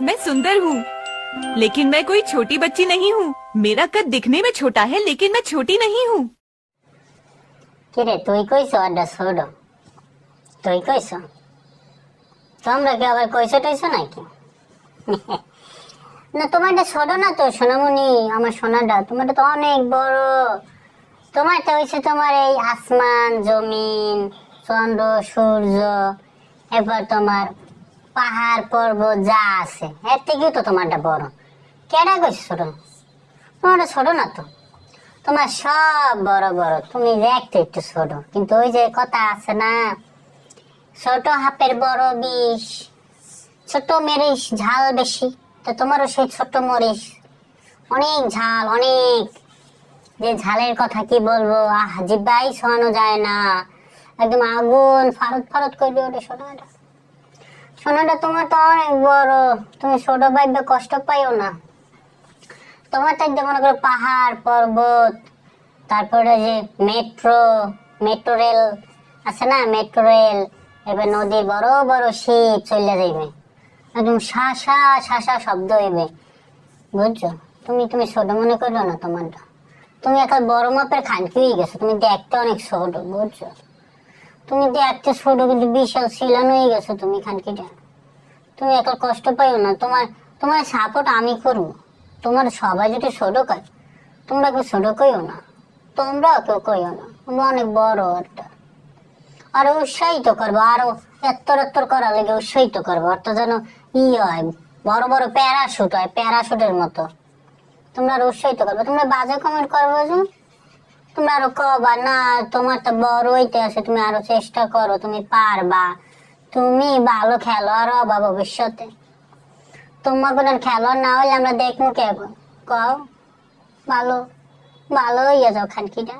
मैं सुंदर हूँ, लेकिन मैं कोई छोटी बच्ची नहीं हूँ। मेरा कद दिखने में छोटा है, लेकिन मैं छोटी नहीं हूँ। কিরে তুই কইছো আড্ডা ছোট? তুই কইছো? তোমরা কি আবার কইছো টইছো নাকি? না তোমারটা ছোট না তো সোনামণি, আমার সোনাটা তোমারটা তো অনেক বড়। তোমারটা হইছে তোমার এই আসমান জমিন চন্দ্র সূর্য, এরপর তোমার পাহাড় পর্বত যা আছে এর থেকেও তো তোমারটা বড়। কেডা কইছে ছোট? তোমারটা ছোট না তো, তোমার সব বড় বড়, তুমি দেখতে একটু ছোট, কিন্তু ওই যে কথা আছে না, ছোট হাতের বড় বিষ, ছোট মরিচ ঝাল বেশি। তো তোমারও সেই ছোট মরিচ অনেক ঝাল, অনেক, যে ঝালের কথা কি বলবো, জিব্বাই ছোঁয়ানো যায় না, একদম আগুন ফারত ফারত করবে ওটা সোনাটা। সোনাটা তোমার তো অনেক বড়, তুমি ছোট ভাইবে কষ্ট পাইও না। তোমার তো মনে করো পাহাড় পর্বত, তারপরে যে মেট্রো রেল আছে না, মেট্রো রেল, এবার নদীর বড় বড় শীত চলে যাইবে, একদম শাসা শাসা শব্দ হইবে, বুঝছো? তুমি ছোট মনে করো না তোমারটা, তুমি এখন বড় মাপের খানকি হয়ে গেছো, তুমি দেখতে অনেক ছোট, বুঝছো? তুমি দেখতে ছোট কিন্তু বিশাল শিলান হয়ে গেছো তুমি খানকিটা। তুমি এখন কষ্ট পাইও না, তোমার সাপোর্ট আমি করবো। তোমার সবাই যদি ছোট কয়, তোমরা কেউ ছোট কইও না, তোমরাও কেউ কইও না, তোমরা অনেক বড় একটা। আরো উৎসাহিত করবো, আরো এত্তর করার লেগে উৎসাহিত করবো, অর্থাৎ যেন হয় বড় বড় প্যারাশুট হয়, প্যারাশুটের মতো। তোমরা আরো উৎসাহিত করবে, তোমরা বাজে কমেন্ট করবো যে তোমরা আরো কবা না তোমার তো বড় হইতে আছে, তুমি আরো চেষ্টা করো, তুমি পারবা, তুমি ভালো খেলো আরো বা ভবিষ্যতে। তোমার কোনো খেলোয়াড় না হলে আমরা দেখবো কেমন, কও ভালো ভালো হইয়া যাও খানকিটা।